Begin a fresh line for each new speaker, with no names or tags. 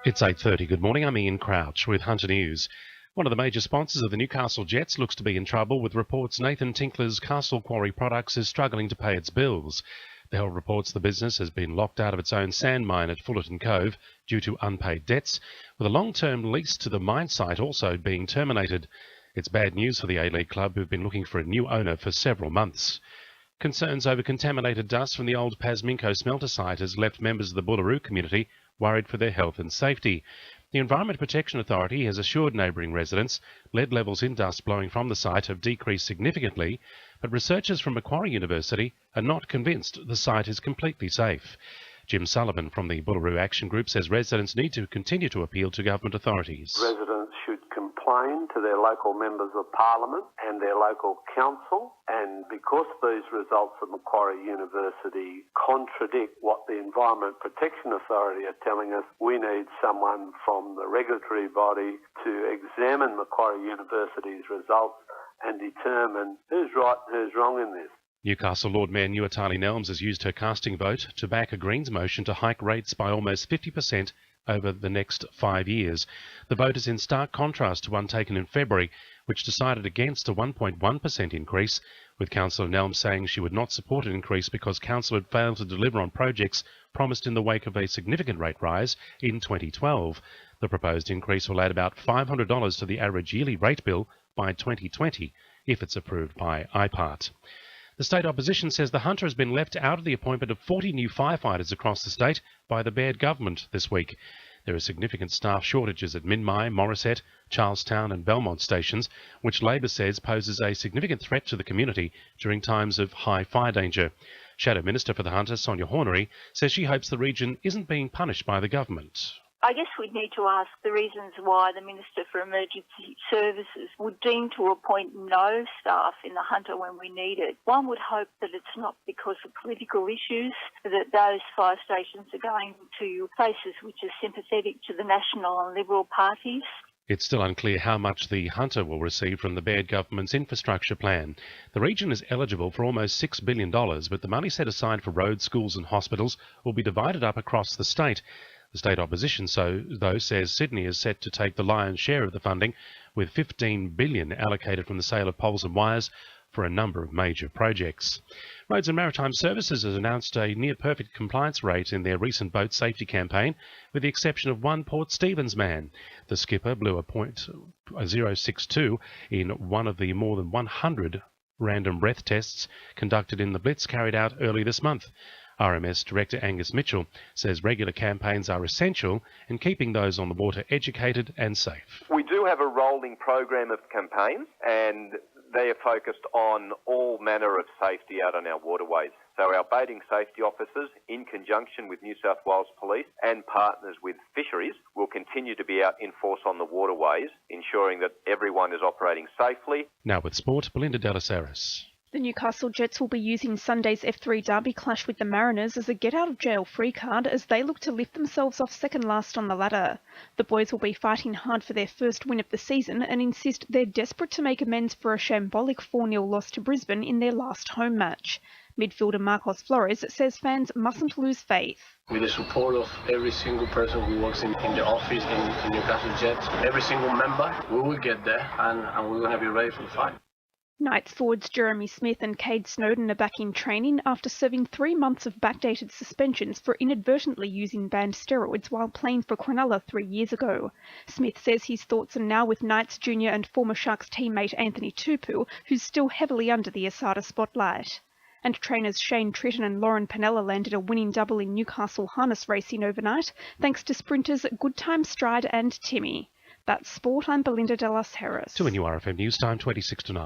It's 8:30. Good morning. I'm Ian Crouch with Hunter News. One of the major sponsors of the Newcastle Jets looks to be in trouble with reports Nathan Tinkler's Castle Quarry Products is struggling to pay its bills. The Herald reports the business has been locked out of its own sand mine at Fullerton Cove due to unpaid debts, with a long-term lease to the mine site also being terminated. It's bad news for the A-League club, who've been looking for a new owner for several months. Concerns over contaminated dust from the old Pasminco smelter site has left members of the Bullaroo community worried for their health and safety. The Environment Protection Authority has assured neighbouring residents lead levels in dust blowing from the site have decreased significantly, but researchers from Macquarie University are not convinced the site is completely safe. Jim Sullivan from the Bullaroo Action Group says residents need to continue to appeal to government authorities.
Residents should complain to their local members of parliament and their local council, and because these results at Macquarie University contradict what the Environment Protection Authority are telling us, we need someone from the regulatory body to examine Macquarie University's results and determine who's right and who's wrong in this.
Newcastle Lord Mayor Nuatali Nelms has used her casting vote to back a Greens motion to hike rates by almost 50% over the next 5 years. The vote is in stark contrast to one taken in February, which decided against a 1.1% increase, with Councillor Nelms saying she would not support an increase because Council had failed to deliver on projects promised in the wake of a significant rate rise in 2012. The proposed increase will add about $500 to the average yearly rate bill by 2020, if it's approved by IPART. The state opposition says the Hunter has been left out of the appointment of 40 new firefighters across the state by the Baird government this week. There are significant staff shortages at Minmi, Morisset, Charlestown and Belmont stations, which Labor says poses a significant threat to the community during times of high fire danger. Shadow Minister for the Hunter, Sonia Hornery, says she hopes the region isn't being punished by the government.
I guess we'd need to ask the reasons why the Minister for Emergency Services would deem to appoint no staff in the Hunter when we need it. One would hope that it's not because of political issues, that those fire stations are going to places which are sympathetic to the National and Liberal parties.
It's still unclear how much the Hunter will receive from the Baird government's infrastructure plan. The region is eligible for almost $6 billion, but the money set aside for roads, schools and hospitals will be divided up across the state. The state opposition, though, says Sydney is set to take the lion's share of the funding, with $15 billion allocated from the sale of poles and wires for a number of major projects. Roads and Maritime Services has announced a near-perfect compliance rate in their recent boat safety campaign, with the exception of one Port Stephens man. The skipper blew a .062 in one of the more than 100 random breath tests conducted in the Blitz carried out early this month. RMS Director Angus Mitchell says regular campaigns are essential in keeping those on the water educated and safe.
We do have a rolling program of campaigns, and they are focused on all manner of safety out on our waterways. So our boating safety officers, in conjunction with New South Wales Police and partners with fisheries, will continue to be out in force on the waterways, ensuring that everyone is operating safely.
Now with sport, Belinda Delaceres.
The Newcastle Jets will be using Sunday's F3 derby clash with the Mariners as a get-out-of-jail-free card as they look to lift themselves off second last on the ladder. The boys will be fighting hard for their first win of the season and insist they're desperate to make amends for a shambolic 4-0 loss to Brisbane in their last home match. Midfielder Marcos Flores says fans mustn't lose faith.
With the support of every single person who works in the office in Newcastle Jets, every single member, we will get there and we're going to be ready for the fight.
Knights forwards Jeremy Smith and Cade Snowden are back in training after serving 3 months of backdated suspensions for inadvertently using banned steroids while playing for Cronulla 3 years ago. Smith says his thoughts are now with Knights junior and former Sharks teammate Anthony Tupou, who's still heavily under the ASADA spotlight. And trainers Shane Tritton and Lauren Panella landed a winning double in Newcastle harness racing overnight, thanks to sprinters Good Time Stride and Timmy. That's sport. I'm Belinda Delaceres.
To a new RFM News Time, 26 to 9.